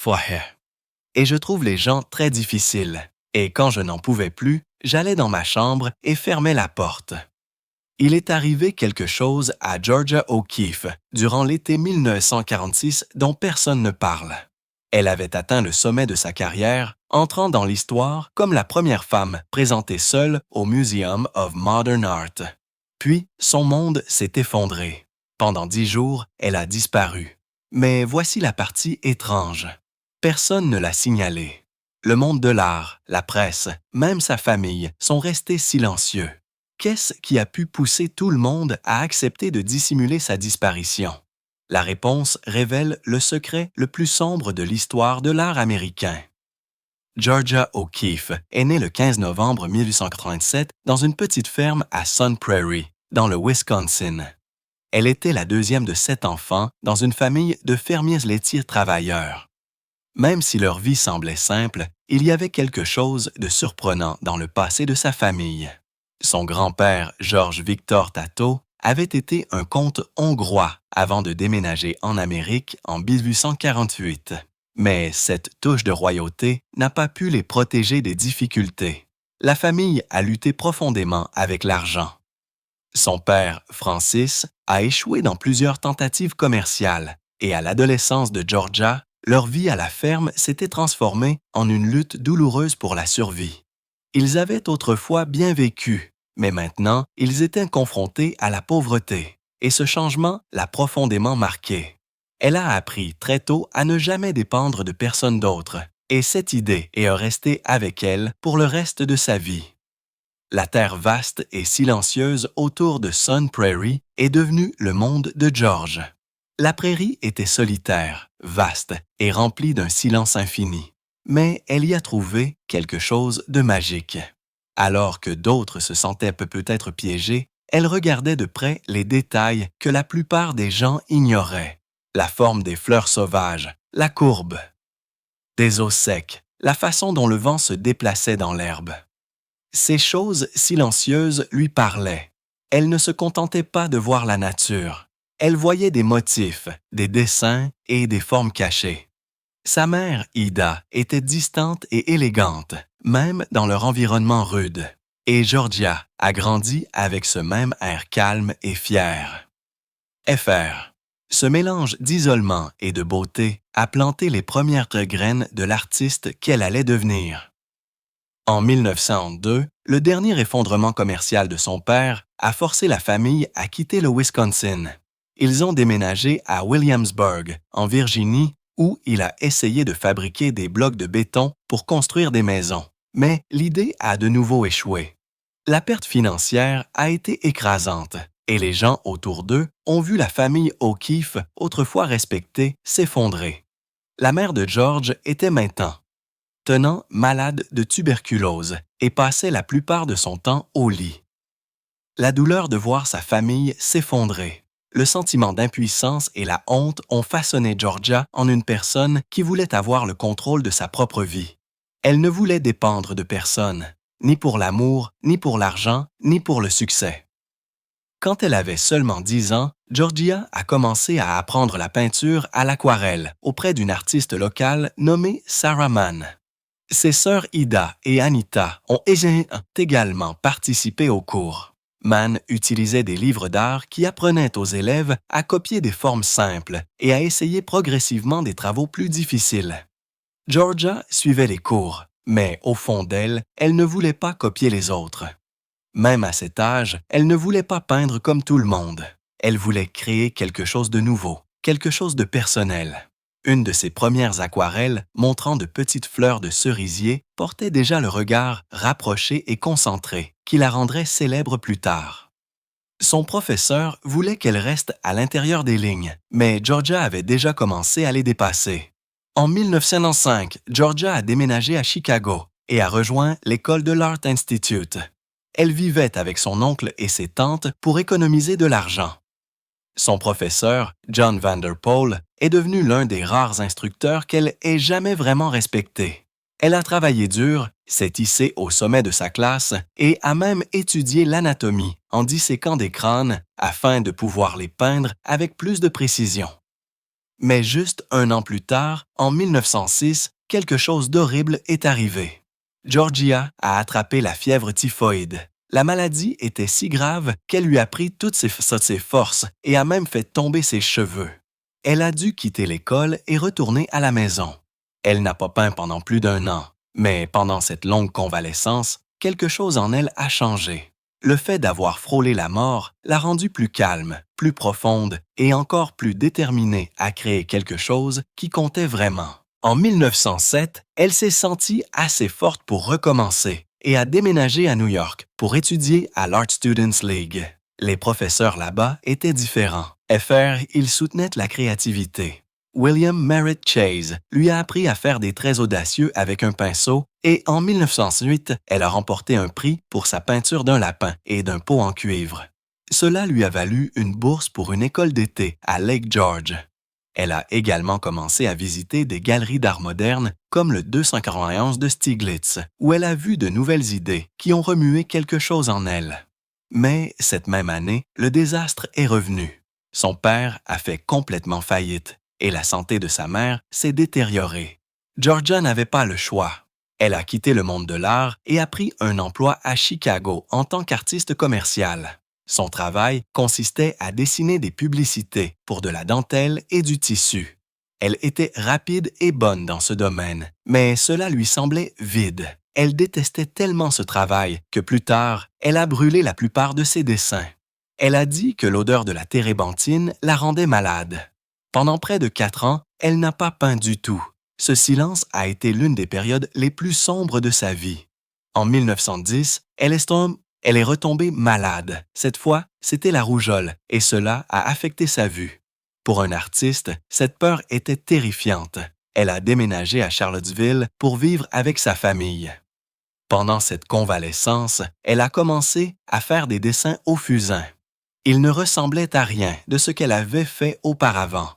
Fouah. Et je trouve les gens très difficiles. Et quand je n'en pouvais plus, j'allais dans ma chambre et fermais la porte. Il est arrivé quelque chose à Georgia O'Keeffe durant l'été 1946 dont personne ne parle. Elle avait atteint le sommet de sa carrière, entrant dans l'histoire comme la première femme présentée seule au Museum of Modern Art. Puis, son monde s'est effondré. Pendant 10 jours, elle a disparu. Mais voici la partie étrange. Personne ne l'a signalé. Le monde de l'art, la presse, même sa famille sont restés silencieux. Qu'est-ce qui a pu pousser tout le monde à accepter de dissimuler sa disparition? La réponse révèle le secret le plus sombre de l'histoire de l'art américain. Georgia O'Keeffe est née le 15 novembre 1887 dans une petite ferme à Sun Prairie, dans le Wisconsin. Elle était la deuxième de 7 enfants dans une famille de fermiers laitiers travailleurs. Même si leur vie semblait simple, il y avait quelque chose de surprenant dans le passé de sa famille. Son grand-père, George Victor Tato, avait été un comte hongrois avant de déménager en Amérique en 1848. Mais cette touche de royauté n'a pas pu les protéger des difficultés. La famille a lutté profondément avec l'argent. Son père, Francis, a échoué dans plusieurs tentatives commerciales et à l'adolescence de Georgia, leur vie à la ferme s'était transformée en une lutte douloureuse pour la survie. Ils avaient autrefois bien vécu, mais maintenant, ils étaient confrontés à la pauvreté, et ce changement l'a profondément marquée. Elle a appris très tôt à ne jamais dépendre de personne d'autre, et cette idée est restée avec elle pour le reste de sa vie. La terre vaste et silencieuse autour de Sun Prairie est devenue le monde de George. La prairie était solitaire, vaste et remplie d'un silence infini. Mais elle y a trouvé quelque chose de magique. Alors que d'autres se sentaient peut-être piégés, elle regardait de près les détails que la plupart des gens ignoraient. La forme des fleurs sauvages, la courbe des eaux secs, la façon dont le vent se déplaçait dans l'herbe. Ces choses silencieuses lui parlaient. Elle ne se contentait pas de voir la nature. Elle voyait des motifs, des dessins et des formes cachées. Sa mère, Ida, était distante et élégante, même dans leur environnement rude. Et Georgia a grandi avec ce même air calme et fier. Fr. Ce mélange d'isolement et de beauté a planté les premières graines de l'artiste qu'elle allait devenir. En 1902, le dernier effondrement commercial de son père a forcé la famille à quitter le Wisconsin. Ils ont déménagé à Williamsburg, en Virginie, où il a essayé de fabriquer des blocs de béton pour construire des maisons. Mais l'idée a de nouveau échoué. La perte financière a été écrasante et les gens autour d'eux ont vu la famille O'Keeffe, autrefois respectée, s'effondrer. La mère de George était maintenant malade de tuberculose et passait la plupart de son temps au lit. La douleur de voir sa famille s'effondrer. Le sentiment d'impuissance et la honte ont façonné Georgia en une personne qui voulait avoir le contrôle de sa propre vie. Elle ne voulait dépendre de personne, ni pour l'amour, ni pour l'argent, ni pour le succès. Quand elle avait seulement 10 ans, Georgia a commencé à apprendre la peinture à l'aquarelle auprès d'une artiste locale nommée Sarah Mann. Ses sœurs Ida et Anita ont également participé au cours. Mann utilisait des livres d'art qui apprenaient aux élèves à copier des formes simples et à essayer progressivement des travaux plus difficiles. Georgia suivait les cours, mais au fond d'elle, elle ne voulait pas copier les autres. Même à cet âge, elle ne voulait pas peindre comme tout le monde. Elle voulait créer quelque chose de nouveau, quelque chose de personnel. Une de ses premières aquarelles, montrant de petites fleurs de cerisier, portait déjà le regard rapproché et concentré, qui la rendrait célèbre plus tard. Son professeur voulait qu'elle reste à l'intérieur des lignes, mais Georgia avait déjà commencé à les dépasser. En 1905, Georgia a déménagé à Chicago et a rejoint l'école de l'Art Institute. Elle vivait avec son oncle et ses tantes pour économiser de l'argent. Son professeur, John Vanderpool, est devenu l'un des rares instructeurs qu'elle ait jamais vraiment respecté. Elle a travaillé dur, s'est hissée au sommet de sa classe et a même étudié l'anatomie en disséquant des crânes afin de pouvoir les peindre avec plus de précision. Mais juste un an plus tard, en 1906, quelque chose d'horrible est arrivé. Georgia a attrapé la fièvre typhoïde. La maladie était si grave qu'elle lui a pris toutes ses forces et a même fait tomber ses cheveux. Elle a dû quitter l'école et retourner à la maison. Elle n'a pas peint pendant plus d'1 an, mais pendant cette longue convalescence, quelque chose en elle a changé. Le fait d'avoir frôlé la mort l'a rendue plus calme, plus profonde et encore plus déterminée à créer quelque chose qui comptait vraiment. En 1907, elle s'est sentie assez forte pour recommencer et a déménagé à New York pour étudier à l'Art Students League. Les professeurs là-bas étaient différents. Ils soutenaient la créativité. William Merritt Chase lui a appris à faire des traits audacieux avec un pinceau et en 1908, elle a remporté un prix pour sa peinture d'un lapin et d'un pot en cuivre. Cela lui a valu une bourse pour une école d'été à Lake George. Elle a également commencé à visiter des galeries d'art moderne comme le 291 de Stieglitz, où elle a vu de nouvelles idées qui ont remué quelque chose en elle. Mais cette même année, le désastre est revenu. Son père a fait complètement faillite et la santé de sa mère s'est détériorée. Georgia n'avait pas le choix. Elle a quitté le monde de l'art et a pris un emploi à Chicago en tant qu'artiste commercial. Son travail consistait à dessiner des publicités pour de la dentelle et du tissu. Elle était rapide et bonne dans ce domaine, mais cela lui semblait vide. Elle détestait tellement ce travail que plus tard, elle a brûlé la plupart de ses dessins. Elle a dit que l'odeur de la térébenthine la rendait malade. Pendant près de 4 ans, elle n'a pas peint du tout. Ce silence a été l'une des périodes les plus sombres de sa vie. En 1910, elle est retombée malade. Cette fois, c'était la rougeole et cela a affecté sa vue. Pour un artiste, cette peur était terrifiante. Elle a déménagé à Charlottesville pour vivre avec sa famille. Pendant cette convalescence, elle a commencé à faire des dessins au fusain. Ils ne ressemblaient à rien de ce qu'elle avait fait auparavant.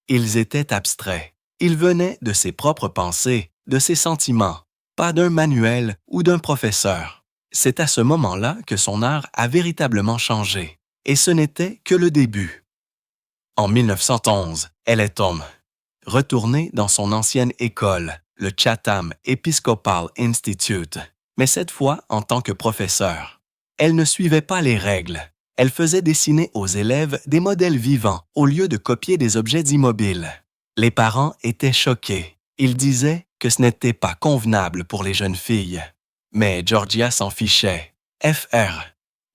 Ils étaient abstraits. Ils venaient de ses propres pensées, de ses sentiments, pas d'un manuel ou d'un professeur. C'est à ce moment-là que son art a véritablement changé. Et ce n'était que le début. En 1911, elle est retournée dans son ancienne école, le Chatham Episcopal Institute, mais cette fois en tant que professeur. Elle ne suivait pas les règles. Elle faisait dessiner aux élèves des modèles vivants au lieu de copier des objets immobiles. Les parents étaient choqués. Ils disaient que ce n'était pas convenable pour les jeunes filles. Mais Georgia s'en fichait.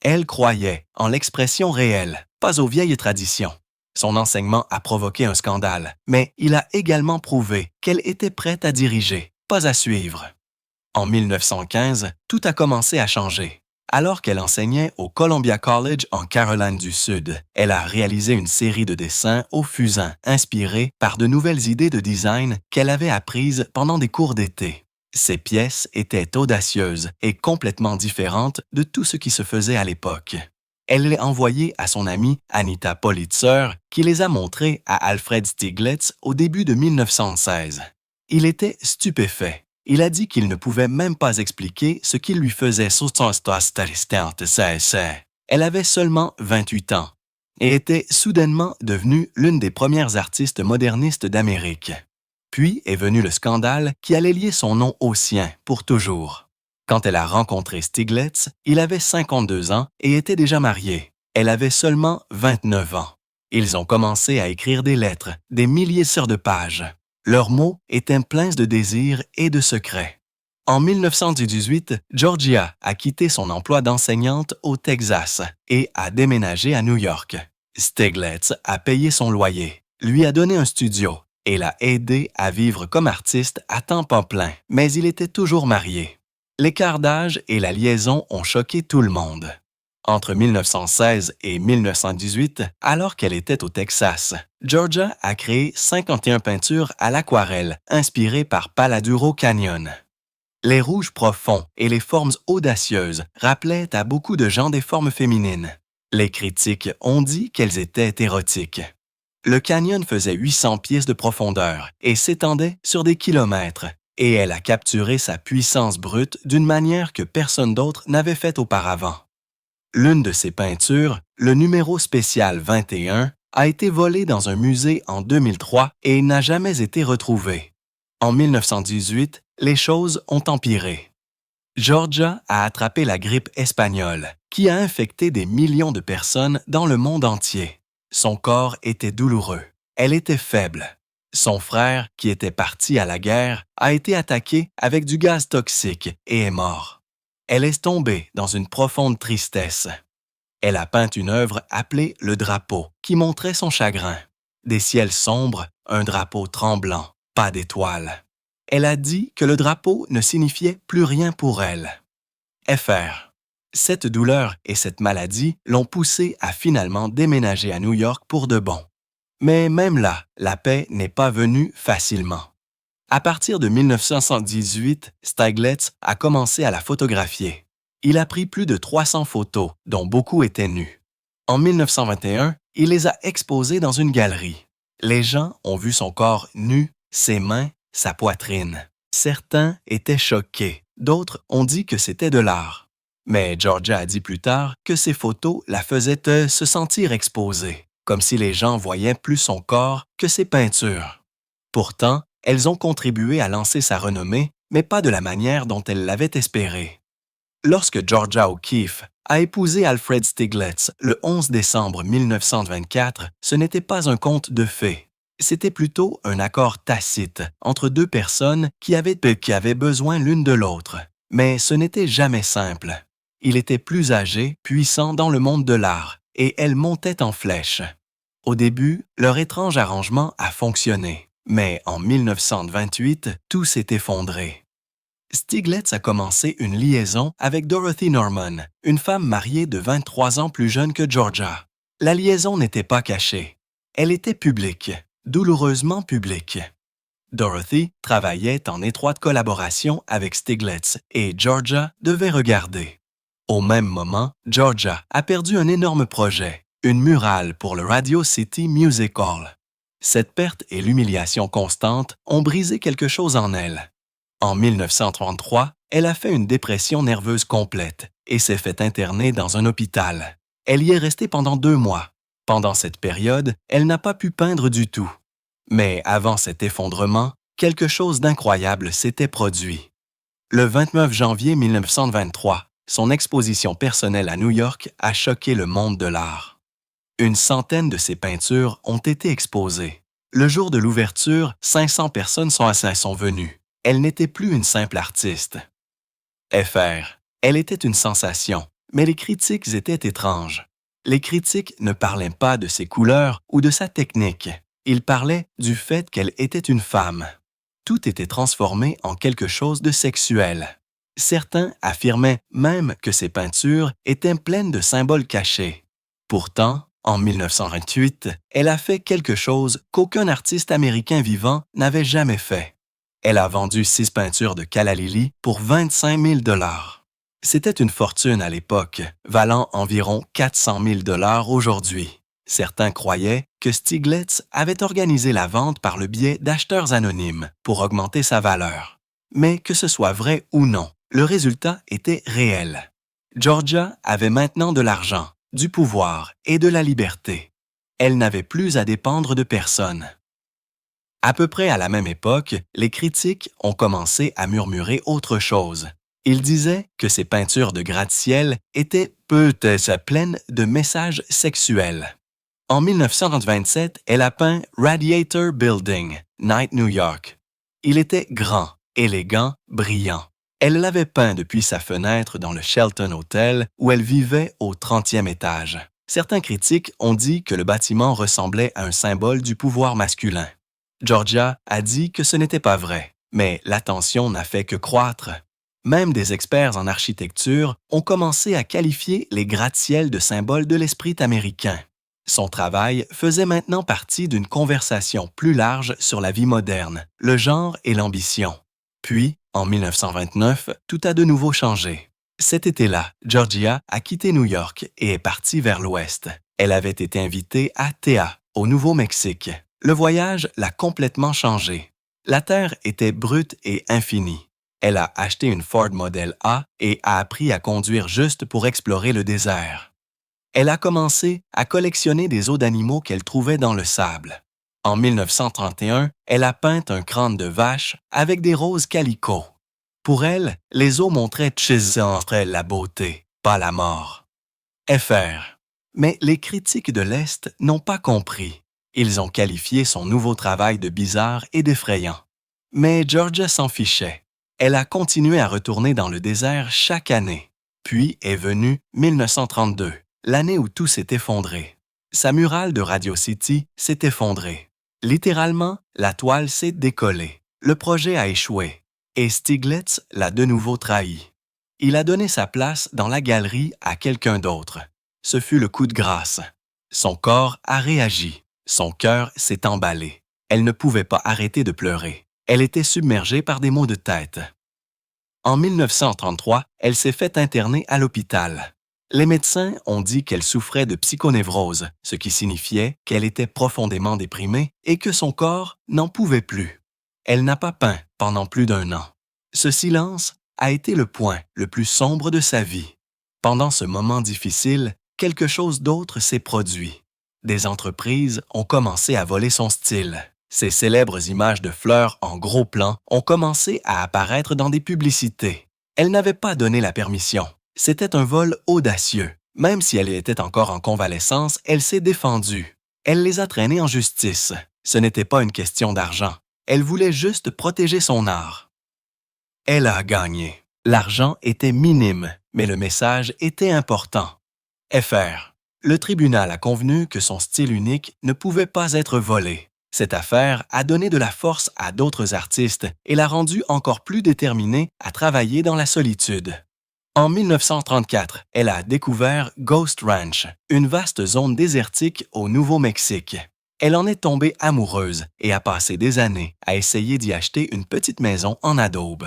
Elle croyait en l'expression réelle, pas aux vieilles traditions. Son enseignement a provoqué un scandale, mais il a également prouvé qu'elle était prête à diriger, pas à suivre. En 1915, tout a commencé à changer. Alors qu'elle enseignait au Columbia College en Caroline du Sud, elle a réalisé une série de dessins au fusain inspirés par de nouvelles idées de design qu'elle avait apprises pendant des cours d'été. Ces pièces étaient audacieuses et complètement différentes de tout ce qui se faisait à l'époque. Elle les a envoyées à son amie Anita Politzer, qui les a montrées à Alfred Stieglitz au début de 1916. Il était stupéfait. Il a dit qu'il ne pouvait même pas expliquer ce qui lui faisait Elle avait seulement 28 ans et était soudainement devenue l'une des premières artistes modernistes d'Amérique. Puis est venu le scandale qui allait lier son nom au sien pour toujours. Quand elle a rencontré Stieglitz, il avait 52 ans et était déjà marié. Elle avait seulement 29 ans. Ils ont commencé à écrire des lettres, des milliers de pages. Leurs mots étaient pleins de désirs et de secrets. En 1918, Georgia a quitté son emploi d'enseignante au Texas et a déménagé à New York. Stieglitz a payé son loyer, lui a donné un studio et l'a aidé à vivre comme artiste à temps plein, mais il était toujours marié. L'écart d'âge et la liaison ont choqué tout le monde. Entre 1916 et 1918, alors qu'elle était au Texas, Georgia a créé 51 peintures à l'aquarelle inspirées par Paladuro Canyon. Les rouges profonds et les formes audacieuses rappelaient à beaucoup de gens des formes féminines. Les critiques ont dit qu'elles étaient érotiques. Le canyon faisait 800 pieds de profondeur et s'étendait sur des kilomètres, et elle a capturé sa puissance brute d'une manière que personne d'autre n'avait faite auparavant. L'une de ses peintures, le numéro spécial 21, a été volé dans un musée en 2003 et n'a jamais été retrouvé. En 1918, les choses ont empiré. Georgia a attrapé la grippe espagnole, qui a infecté des millions de personnes dans le monde entier. Son corps était douloureux. Elle était faible. Son frère, qui était parti à la guerre, a été attaqué avec du gaz toxique et est mort. Elle est tombée dans une profonde tristesse. Elle a peint une œuvre appelée Le Drapeau, qui montrait son chagrin. Des ciels sombres, un drapeau tremblant, pas d'étoiles. Elle a dit que le drapeau ne signifiait plus rien pour elle. Fr. Cette douleur et cette maladie l'ont poussée à finalement déménager à New York pour de bon. Mais même là, la paix n'est pas venue facilement. À partir de 1918, Stieglitz a commencé à la photographier. Il a pris plus de 300 photos, dont beaucoup étaient nues. En 1921, il les a exposées dans une galerie. Les gens ont vu son corps nu, ses mains, sa poitrine. Certains étaient choqués, d'autres ont dit que c'était de l'art. Mais Georgia a dit plus tard que ces photos la faisaient se sentir exposée, comme si les gens voyaient plus son corps que ses peintures. Pourtant, elles ont contribué à lancer sa renommée, mais pas de la manière dont elle l'avait espéré. Lorsque Georgia O'Keeffe a épousé Alfred Stieglitz le 11 décembre 1924, ce n'était pas un conte de fées. C'était plutôt un accord tacite entre deux personnes qui avaient besoin l'une de l'autre. Mais ce n'était jamais simple. Il était plus âgé, puissant dans le monde de l'art, et elle montait en flèche. Au début, leur étrange arrangement a fonctionné, mais en 1928, tout s'est effondré. Stieglitz a commencé une liaison avec Dorothy Norman, une femme mariée de 23 ans plus jeune que Georgia. La liaison n'était pas cachée. Elle était publique, douloureusement publique. Dorothy travaillait en étroite collaboration avec Stieglitz et Georgia devait regarder. Au même moment, Georgia a perdu un énorme projet, une murale pour le Radio City Music Hall. Cette perte et l'humiliation constante ont brisé quelque chose en elle. En 1933, elle a fait une dépression nerveuse complète et s'est fait interner dans un hôpital. Elle y est restée pendant 2 mois. Pendant cette période, elle n'a pas pu peindre du tout. Mais avant cet effondrement, quelque chose d'incroyable s'était produit. Le 29 janvier 1923, son exposition personnelle à New York a choqué le monde de l'art. Une centaine de ses peintures ont été exposées. Le jour de l'ouverture, 500 personnes sont venues. Elle n'était plus une simple artiste. Fr. Elle était une sensation, mais les critiques étaient étranges. Les critiques ne parlaient pas de ses couleurs ou de sa technique. Ils parlaient du fait qu'elle était une femme. Tout était transformé en quelque chose de sexuel. Certains affirmaient même que ses peintures étaient pleines de symboles cachés. Pourtant, en 1928, elle a fait quelque chose qu'aucun artiste américain vivant n'avait jamais fait. Elle a vendu 6 peintures de Calla Lily pour 25 000 $. C'était une fortune à l'époque, valant environ 400 000 $ aujourd'hui. Certains croyaient que Stieglitz avait organisé la vente par le biais d'acheteurs anonymes pour augmenter sa valeur. Mais que ce soit vrai ou non, le résultat était réel. Georgia avait maintenant de l'argent, du pouvoir et de la liberté. Elle n'avait plus à dépendre de personne. À peu près à la même époque, les critiques ont commencé à murmurer autre chose. Ils disaient que ses peintures de gratte-ciel étaient peut-être pleines de messages sexuels. En 1927, elle a peint Radiator Building, Night New York. Il était grand, élégant, brillant. Elle l'avait peint depuis sa fenêtre dans le Shelton Hotel où elle vivait au 30e étage. Certains critiques ont dit que le bâtiment ressemblait à un symbole du pouvoir masculin. Georgia a dit que ce n'était pas vrai, mais l'attention n'a fait que croître. Même des experts en architecture ont commencé à qualifier les gratte-ciels de symboles de l'esprit américain. Son travail faisait maintenant partie d'une conversation plus large sur la vie moderne, le genre et l'ambition. Puis, en 1929, tout a de nouveau changé. Cet été-là, Georgia a quitté New York et est partie vers l'ouest. Elle avait été invitée à Théa, au Nouveau-Mexique. Le voyage l'a complètement changée. La terre était brute et infinie. Elle a acheté une Ford Model A et a appris à conduire juste pour explorer le désert. Elle a commencé à collectionner des os d'animaux qu'elle trouvait dans le sable. En 1931, elle a peint un crâne de vache avec des roses calicot. Pour elle, les os montraient la beauté, pas la mort. Fr. Mais les critiques de l'Est n'ont pas compris. Ils ont qualifié son nouveau travail de bizarre et d'effrayant. Mais Georgia s'en fichait. Elle a continué à retourner dans le désert chaque année. Puis est venue 1932, l'année où tout s'est effondré. Sa murale de Radio City s'est effondrée. Littéralement, la toile s'est décollée. Le projet a échoué. Et Stiglitz l'a de nouveau trahi. Il a donné sa place dans la galerie à quelqu'un d'autre. Ce fut le coup de grâce. Son corps a réagi. Son cœur s'est emballé. Elle ne pouvait pas arrêter de pleurer. Elle était submergée par des maux de tête. En 1933, elle s'est fait interner à l'hôpital. Les médecins ont dit qu'elle souffrait de psychonévrose, ce qui signifiait qu'elle était profondément déprimée et que son corps n'en pouvait plus. Elle n'a pas peint pendant plus d'1 an. Ce silence a été le point le plus sombre de sa vie. Pendant ce moment difficile, quelque chose d'autre s'est produit. Des entreprises ont commencé à voler son style. Ces célèbres images de fleurs en gros plan ont commencé à apparaître dans des publicités. Elle n'avait pas donné la permission. C'était un vol audacieux. Même si elle était encore en convalescence, elle s'est défendue. Elle les a traînés en justice. Ce n'était pas une question d'argent. Elle voulait juste protéger son art. Elle a gagné. L'argent était minime, mais le message était important. Fr. Le tribunal a convenu que son style unique ne pouvait pas être volé. Cette affaire a donné de la force à d'autres artistes et l'a rendue encore plus déterminée à travailler dans la solitude. En 1934, elle a découvert Ghost Ranch, une vaste zone désertique au Nouveau-Mexique. Elle en est tombée amoureuse et a passé des années à essayer d'y acheter une petite maison en adobe.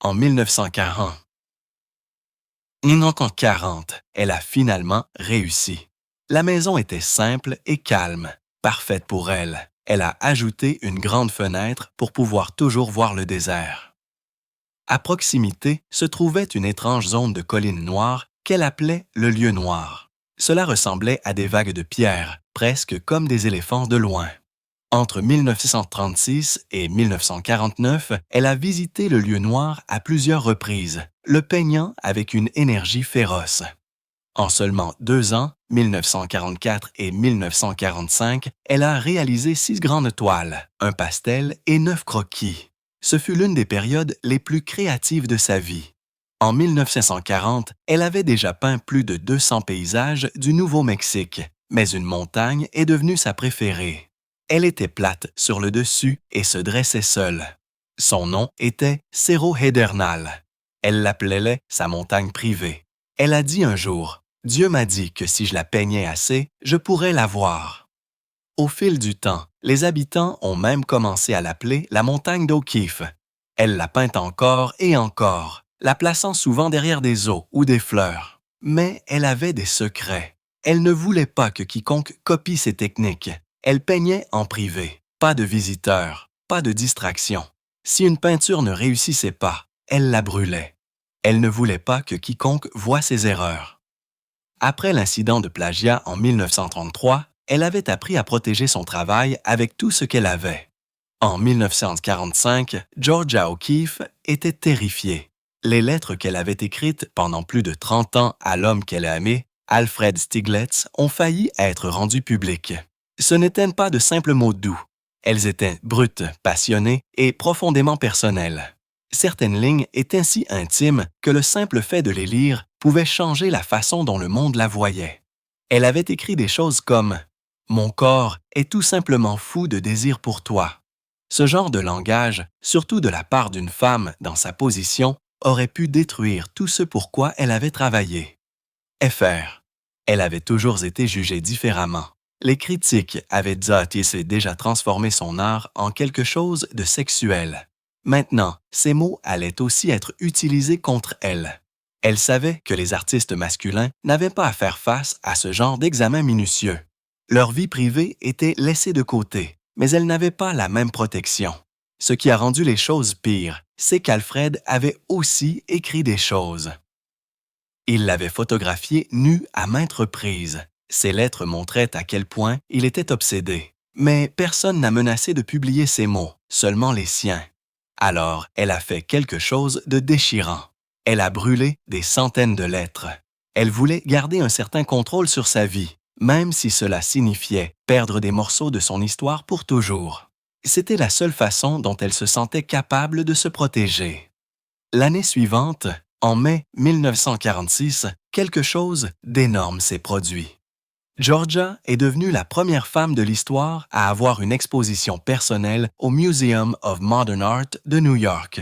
En 1940, elle a finalement réussi. La maison était simple et calme, parfaite pour elle. Elle a ajouté une grande fenêtre pour pouvoir toujours voir le désert. À proximité se trouvait une étrange zone de collines noires qu'elle appelait le lieu noir. Cela ressemblait à des vagues de pierre, presque comme des éléphants de loin. Entre 1936 et 1949, elle a visité le lieu noir à plusieurs reprises, le peignant avec une énergie féroce. En seulement 2 ans, 1944 et 1945, elle a réalisé 6 grandes toiles, un pastel et 9 croquis. Ce fut l'une des périodes les plus créatives de sa vie. En 1940, elle avait déjà peint plus de 200 paysages du Nouveau-Mexique, mais une montagne est devenue sa préférée. Elle était plate sur le dessus et se dressait seule. Son nom était Cerro Hedernal. Elle l'appelait sa montagne privée. Elle a dit un jour: « Dieu m'a dit que si je la peignais assez, je pourrais la voir. » Au fil du temps, les habitants ont même commencé à l'appeler la montagne d'O'Keeffe. Elle l'a peinte encore et encore, la plaçant souvent derrière des eaux ou des fleurs. Mais elle avait des secrets. Elle ne voulait pas que quiconque copie ses techniques. Elle peignait en privé. Pas de visiteurs, pas de distraction. Si une peinture ne réussissait pas, elle la brûlait. Elle ne voulait pas que quiconque voie ses erreurs. Après l'incident de plagiat en 1933, elle avait appris à protéger son travail avec tout ce qu'elle avait. En 1945, Georgia O'Keeffe était terrifiée. Les lettres qu'elle avait écrites pendant plus de 30 ans à l'homme qu'elle aimait, Alfred Stiglitz, ont failli être rendues publiques. Ce n'étaient pas de simples mots doux. Elles étaient brutes, passionnées et profondément personnelles. Certaines lignes étaient si intimes que le simple fait de les lire pouvait changer la façon dont le monde la voyait. Elle avait écrit des choses comme « Mon corps est tout simplement fou de désir pour toi ». Ce genre de langage, surtout de la part d'une femme dans sa position, aurait pu détruire tout ce pour quoi elle avait travaillé. Fr. Elle avait toujours été jugée différemment. Les critiques avaient déjà transformé son art en quelque chose de sexuel. Maintenant, ces mots allaient aussi être utilisés contre elle. Elle savait que les artistes masculins n'avaient pas à faire face à ce genre d'examen minutieux. Leur vie privée était laissée de côté, mais elle n'avait pas la même protection. Ce qui a rendu les choses pires, c'est qu'Alfred avait aussi écrit des choses. Il l'avait photographié nu à maintes reprises. Ses lettres montraient à quel point il était obsédé. Mais personne n'a menacé de publier ses mots, seulement les siens. Alors, elle a fait quelque chose de déchirant. Elle a brûlé des centaines de lettres. Elle voulait garder un certain contrôle sur sa vie, même si cela signifiait perdre des morceaux de son histoire pour toujours. C'était la seule façon dont elle se sentait capable de se protéger. L'année suivante, en mai 1946, quelque chose d'énorme s'est produit. Georgia est devenue la première femme de l'histoire à avoir une exposition personnelle au Museum of Modern Art de New York.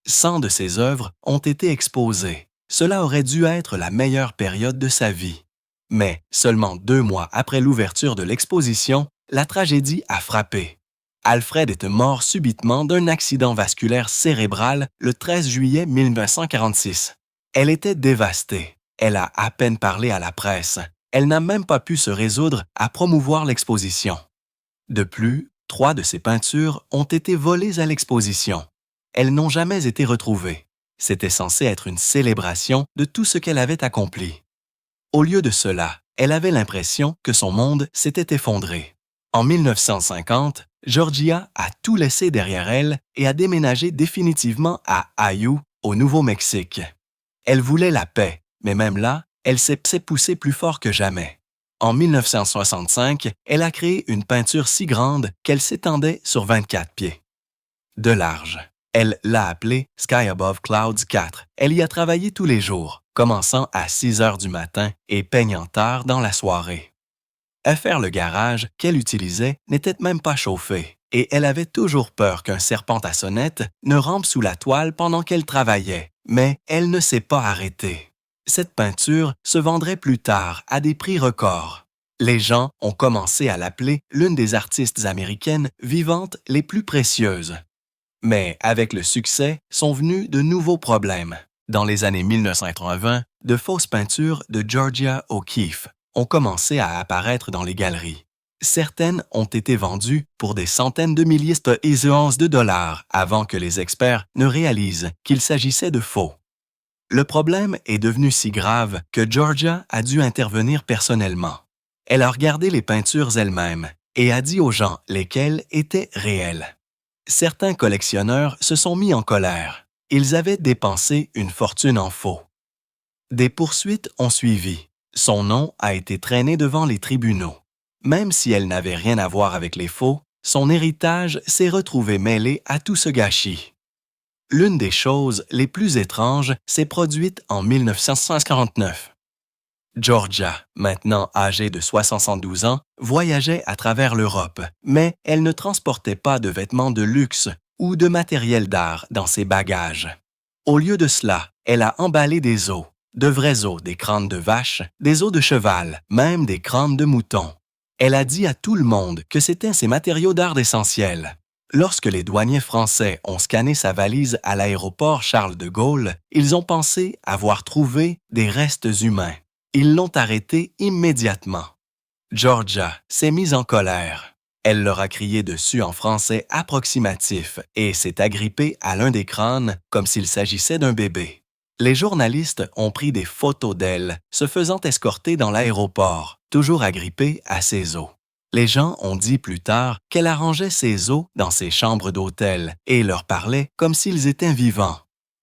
100 de ses œuvres ont été exposées. Cela aurait dû être la meilleure période de sa vie. Mais seulement 2 mois après l'ouverture de l'exposition, la tragédie a frappé. Alfred est mort subitement d'un accident vasculaire cérébral le 13 juillet 1946. Elle était dévastée. Elle a à peine parlé à la presse. Elle n'a même pas pu se résoudre à promouvoir l'exposition. De plus, 3 de ses peintures ont été volées à l'exposition. Elles n'ont jamais été retrouvées. C'était censé être une célébration de tout ce qu'elle avait accompli. Au lieu de cela, elle avait l'impression que son monde s'était effondré. En 1950, Georgia a tout laissé derrière elle et a déménagé définitivement à Ayú, au Nouveau-Mexique. Elle voulait la paix, mais même là, elle s'est poussée plus fort que jamais. En 1965, elle a créé une peinture si grande qu'elle s'étendait sur 24 pieds de large. Elle l'a appelée Sky Above Clouds 4. Elle y a travaillé tous les jours, commençant à 6 heures du matin et peignant tard dans la soirée. À faire le garage qu'elle utilisait n'était même pas chauffé et elle avait toujours peur qu'un serpent à sonnette ne rampe sous la toile pendant qu'elle travaillait, mais elle ne s'est pas arrêtée. Cette peinture se vendrait plus tard à des prix records. Les gens ont commencé à l'appeler l'une des artistes américaines vivantes les plus précieuses. Mais avec le succès sont venus de nouveaux problèmes. Dans les années 1980, de fausses peintures de Georgia O'Keeffe ont commencé à apparaître dans les galeries. Certaines ont été vendues pour des centaines de milliers de dollars avant que les experts ne réalisent qu'il s'agissait de faux. Le problème est devenu si grave que Georgia a dû intervenir personnellement. Elle a regardé les peintures elles-mêmes et a dit aux gens lesquelles étaient réelles. Certains collectionneurs se sont mis en colère. Ils avaient dépensé une fortune en faux. Des poursuites ont suivi. Son nom a été traîné devant les tribunaux. Même si elle n'avait rien à voir avec les faux, son héritage s'est retrouvé mêlé à tout ce gâchis. L'une des choses les plus étranges s'est produite en 1949. Georgia, maintenant âgée de 72 ans, voyageait à travers l'Europe, mais elle ne transportait pas de vêtements de luxe ou de matériel d'art dans ses bagages. Au lieu de cela, elle a emballé des os, de vrais os, des crânes de vache, des os de cheval, même des crânes de mouton. Elle a dit à tout le monde que c'était ses matériaux d'art essentiels. Lorsque les douaniers français ont scanné sa valise à l'aéroport Charles de Gaulle, ils ont pensé avoir trouvé des restes humains. Ils l'ont arrêtée immédiatement. Georgia s'est mise en colère. Elle leur a crié dessus en français approximatif et s'est agrippée à l'un des crânes comme s'il s'agissait d'un bébé. Les journalistes ont pris des photos d'elle, se faisant escorter dans l'aéroport, toujours agrippée à ses os. Les gens ont dit plus tard qu'elle arrangeait ses os dans ses chambres d'hôtel et leur parlait comme s'ils étaient vivants.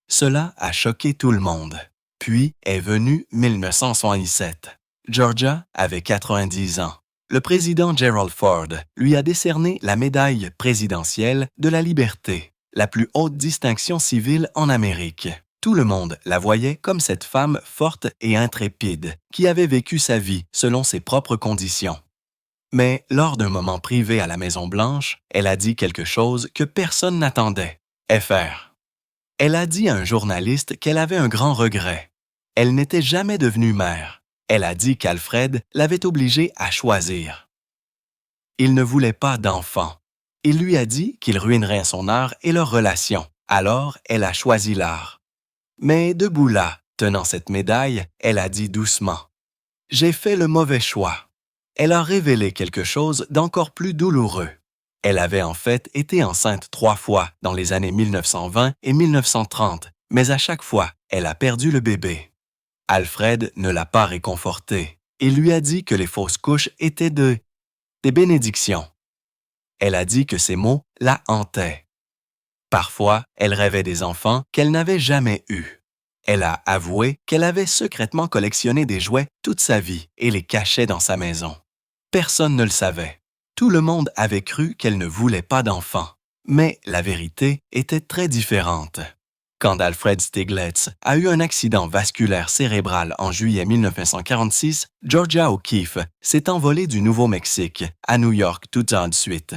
Cela a choqué tout le monde. Puis est venu 1977. Georgia avait 90 ans. Le président Gerald Ford lui a décerné la médaille présidentielle de la liberté, la plus haute distinction civile en Amérique. Tout le monde la voyait comme cette femme forte et intrépide qui avait vécu sa vie selon ses propres conditions. Mais lors d'un moment privé à la Maison-Blanche, elle a dit quelque chose que personne n'attendait. Fr. Elle a dit à un journaliste qu'elle avait un grand regret. Elle n'était jamais devenue mère. Elle a dit qu'Alfred l'avait obligée à choisir. Il ne voulait pas d'enfant. Il lui a dit qu'il ruinerait son art et leur relation. Alors, elle a choisi l'art. Mais debout là, tenant cette médaille, elle a dit doucement « J'ai fait le mauvais choix ». Elle a révélé quelque chose d'encore plus douloureux. Elle avait en fait été enceinte 3 fois dans les années 1920 et 1930, mais à chaque fois, elle a perdu le bébé. Alfred ne l'a pas réconfortée et lui a dit que les fausses couches étaient des bénédictions. Elle a dit que ces mots la hantaient. Parfois, elle rêvait des enfants qu'elle n'avait jamais eus. Elle a avoué qu'elle avait secrètement collectionné des jouets toute sa vie et les cachait dans sa maison. Personne ne le savait. Tout le monde avait cru qu'elle ne voulait pas d'enfants. Mais la vérité était très différente. Quand Alfred Stieglitz a eu un accident vasculaire cérébral en juillet 1946, Georgia O'Keeffe s'est envolée du Nouveau-Mexique à New York tout de suite.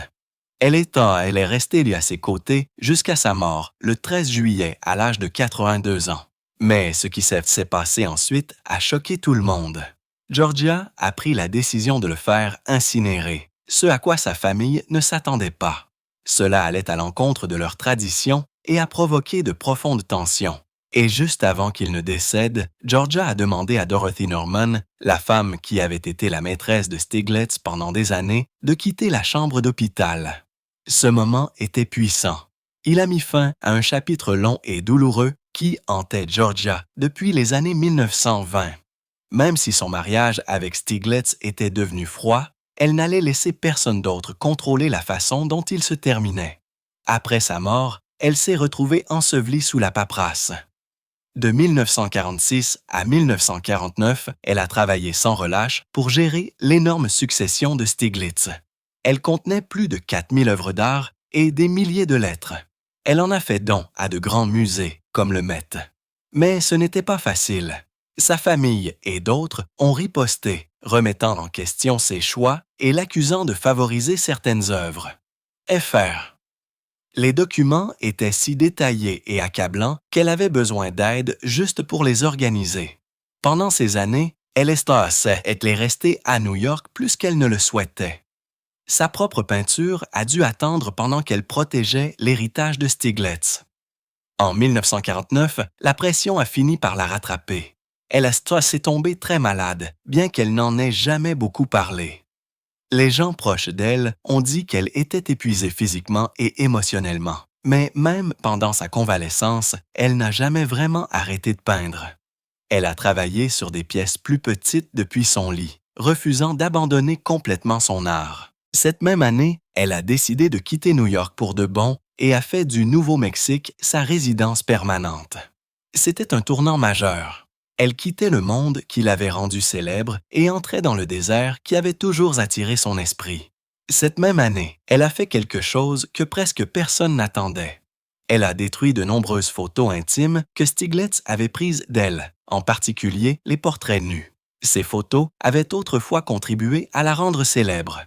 Elle est restée à ses côtés jusqu'à sa mort le 13 juillet à l'âge de 82 ans. Mais ce qui s'est passé ensuite a choqué tout le monde. Georgia a pris la décision de le faire incinérer, ce à quoi sa famille ne s'attendait pas. Cela allait à l'encontre de leurs traditions et a provoqué de profondes tensions. Et juste avant qu'il ne décède, Georgia a demandé à Dorothy Norman, la femme qui avait été la maîtresse de Stieglitz pendant des années, de quitter la chambre d'hôpital. Ce moment était puissant. Il a mis fin à un chapitre long et douloureux qui hantait Georgia depuis les années 1920. Même si son mariage avec Stieglitz était devenu froid, elle n'allait laisser personne d'autre contrôler la façon dont il se terminait. Après sa mort, elle s'est retrouvée ensevelie sous la paperasse. De 1946 à 1949, elle a travaillé sans relâche pour gérer l'énorme succession de Stieglitz. Elle contenait plus de 4000 œuvres d'art et des milliers de lettres. Elle en a fait don à de grands musées, comme le Met. Mais ce n'était pas facile. Sa famille et d'autres ont riposté, remettant en question ses choix et l'accusant de favoriser certaines œuvres. Fr. Les documents étaient si détaillés et accablants qu'elle avait besoin d'aide juste pour les organiser. Pendant ces années, elle est restée à New York plus qu'elle ne le souhaitait. Sa propre peinture a dû attendre pendant qu'elle protégeait l'héritage de Stieglitz. En 1949, la pression a fini par la rattraper. Elle s'est tombée très malade, bien qu'elle n'en ait jamais beaucoup parlé. Les gens proches d'elle ont dit qu'elle était épuisée physiquement et émotionnellement, mais même pendant sa convalescence, elle n'a jamais vraiment arrêté de peindre. Elle a travaillé sur des pièces plus petites depuis son lit, refusant d'abandonner complètement son art. Cette même année, elle a décidé de quitter New York pour de bon et a fait du Nouveau-Mexique sa résidence permanente. C'était un tournant majeur. Elle quittait le monde qui l'avait rendue célèbre et entrait dans le désert qui avait toujours attiré son esprit. Cette même année, elle a fait quelque chose que presque personne n'attendait. Elle a détruit de nombreuses photos intimes que Stieglitz avait prises d'elle, en particulier les portraits nus. Ces photos avaient autrefois contribué à la rendre célèbre.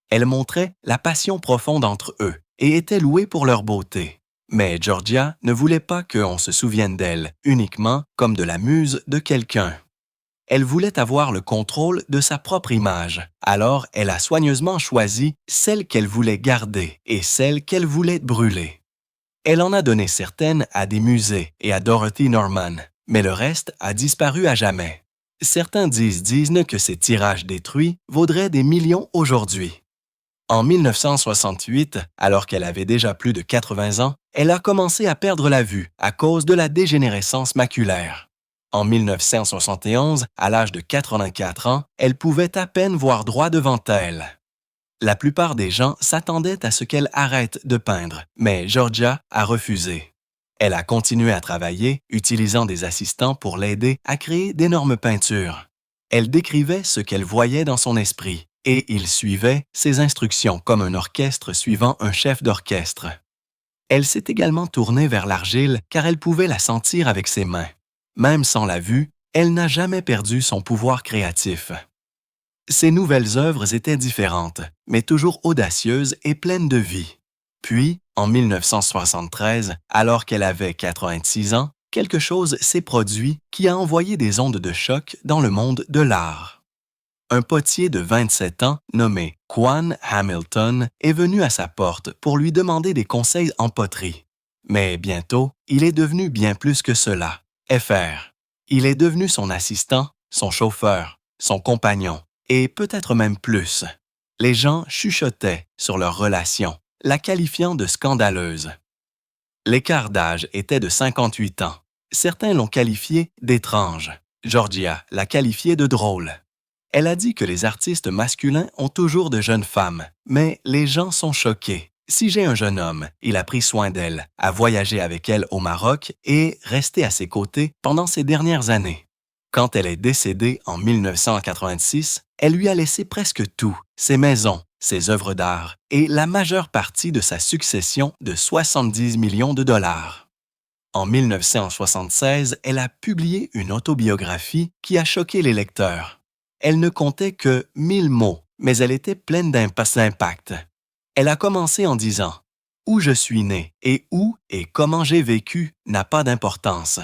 Elles montraient la passion profonde entre eux et étaient louées pour leur beauté. Mais Georgia ne voulait pas qu'on se souvienne d'elle uniquement comme de la muse de quelqu'un. Elle voulait avoir le contrôle de sa propre image, alors elle a soigneusement choisi celle qu'elle voulait garder et celle qu'elle voulait brûler. Elle en a donné certaines à des musées et à Dorothy Norman, mais le reste a disparu à jamais. Certains disent que ces tirages détruits vaudraient des millions aujourd'hui. En 1968, alors qu'elle avait déjà plus de 80 ans, elle a commencé à perdre la vue à cause de la dégénérescence maculaire. En 1971, à l'âge de 84 ans, elle pouvait à peine voir droit devant elle. La plupart des gens s'attendaient à ce qu'elle arrête de peindre, mais Georgia a refusé. Elle a continué à travailler, utilisant des assistants pour l'aider à créer d'énormes peintures. Elle décrivait ce qu'elle voyait dans son esprit, et il suivait ses instructions comme un orchestre suivant un chef d'orchestre. Elle s'est également tournée vers l'argile car elle pouvait la sentir avec ses mains. Même sans la vue, elle n'a jamais perdu son pouvoir créatif. Ses nouvelles œuvres étaient différentes, mais toujours audacieuses et pleines de vie. Puis, en 1973, alors qu'elle avait 86 ans, quelque chose s'est produit qui a envoyé des ondes de choc dans le monde de l'art. Un potier de 27 ans, nommé Quan Hamilton, est venu à sa porte pour lui demander des conseils en poterie. Mais bientôt, il est devenu bien plus que cela. Fr. Il est devenu son assistant, son chauffeur, son compagnon, et peut-être même plus. Les gens chuchotaient sur leur relation, la qualifiant de scandaleuse. L'écart d'âge était de 58 ans. Certains l'ont qualifié d'étrange. Georgia l'a qualifiée de drôle. Elle a dit que les artistes masculins ont toujours de jeunes femmes, mais les gens sont choqués. Si j'ai un jeune homme, il a pris soin d'elle, a voyagé avec elle au Maroc et resté à ses côtés pendant ces dernières années. Quand elle est décédée en 1986, elle lui a laissé presque tout, ses maisons, ses œuvres d'art et la majeure partie de sa succession de 70 millions de dollars. En 1976, elle a publié une autobiographie qui a choqué les lecteurs. Elle ne comptait que 1000 mots, mais elle était pleine d'impact. Elle a commencé en disant « Où je suis né et où et comment j'ai vécu n'a pas d'importance. »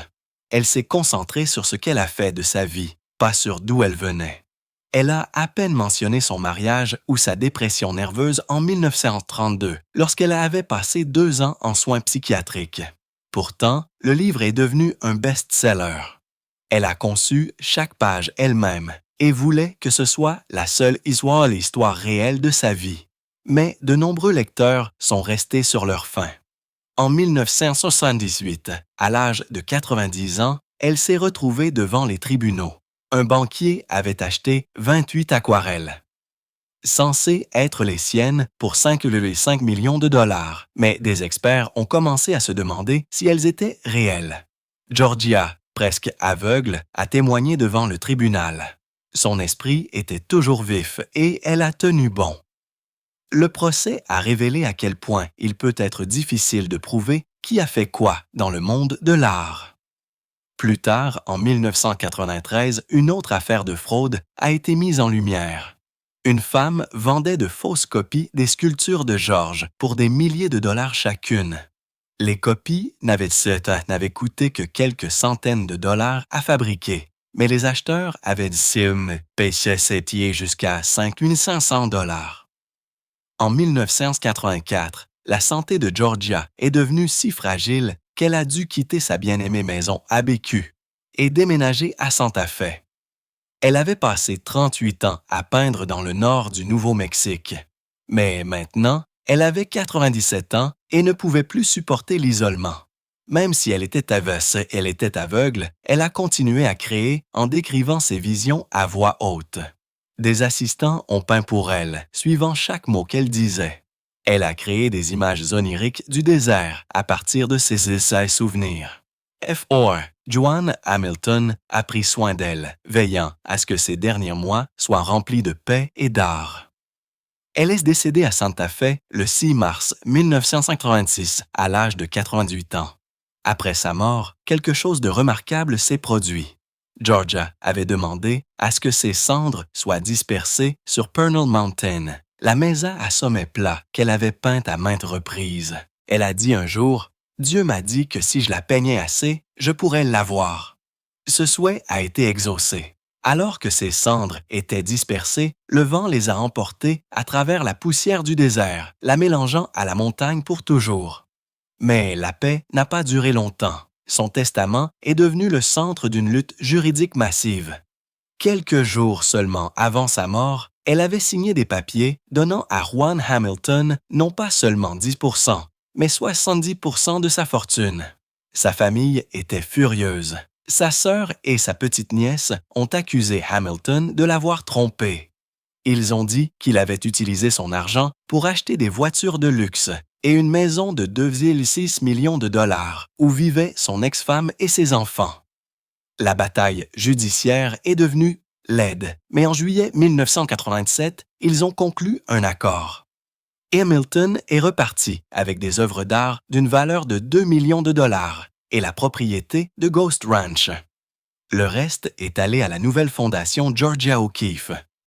Elle s'est concentrée sur ce qu'elle a fait de sa vie, pas sur d'où elle venait. Elle a à peine mentionné son mariage ou sa dépression nerveuse en 1932, lorsqu'elle avait passé 2 ans en soins psychiatriques. Pourtant, le livre est devenu un best-seller. Elle a conçu chaque page elle-même et voulait que ce soit la seule l'histoire réelle de sa vie. Mais de nombreux lecteurs sont restés sur leur faim. En 1978, à l'âge de 90 ans, elle s'est retrouvée devant les tribunaux. Un banquier avait acheté 28 aquarelles, censées être les siennes pour 5,5 millions de dollars, mais des experts ont commencé à se demander si elles étaient réelles. Georgia, presque aveugle, a témoigné devant le tribunal. Son esprit était toujours vif et elle a tenu bon. Le procès a révélé à quel point il peut être difficile de prouver qui a fait quoi dans le monde de l'art. Plus tard, en 1993, une autre affaire de fraude a été mise en lumière. Une femme vendait de fausses copies des sculptures de Georges pour des milliers de dollars chacune. Les copies n'avaient coûté que quelques centaines de dollars à fabriquer, mais les acheteurs avaient payé jusqu'à 5500 dollars. En 1984, la santé de Georgia est devenue si fragile qu'elle a dû quitter sa bien-aimée maison à Bécu et déménager à Santa Fe. Elle avait passé 38 ans à peindre dans le nord du Nouveau-Mexique. Mais maintenant, elle avait 97 ans et ne pouvait plus supporter l'isolement. Même si elle était aveugle, elle a continué à créer en décrivant ses visions à voix haute. Des assistants ont peint pour elle, suivant chaque mot qu'elle disait. Elle a créé des images oniriques du désert à partir de ses souvenirs. Joanne Hamilton a pris soin d'elle, veillant à ce que ses derniers mois soient remplis de paix et d'art. Elle est décédée à Santa Fe le 6 mars 1986, à l'âge de 88 ans. Après sa mort, quelque chose de remarquable s'est produit. Georgia avait demandé à ce que ses cendres soient dispersées sur Pernal Mountain, la mesa à sommet plat qu'elle avait peinte à maintes reprises. Elle a dit un jour « Dieu m'a dit que si je la peignais assez, je pourrais l'avoir. » Ce souhait a été exaucé. Alors que ses cendres étaient dispersées, le vent les a emportées à travers la poussière du désert, la mélangeant à la montagne pour toujours. Mais la paix n'a pas duré longtemps. Son testament est devenu le centre d'une lutte juridique massive. Quelques jours seulement avant sa mort, elle avait signé des papiers donnant à Juan Hamilton non pas seulement 10%, mais 70% de sa fortune. Sa famille était furieuse. Sa sœur et sa petite-nièce ont accusé Hamilton de l'avoir trompé. Ils ont dit qu'il avait utilisé son argent pour acheter des voitures de luxe et une maison de 2,6 millions de dollars où vivaient son ex-femme et ses enfants. La bataille judiciaire est devenue laide, mais en juillet 1987, ils ont conclu un accord. Hamilton est reparti avec des œuvres d'art d'une valeur de 2 millions de dollars et la propriété de Ghost Ranch. Le reste est allé à la nouvelle fondation Georgia O'Keeffe,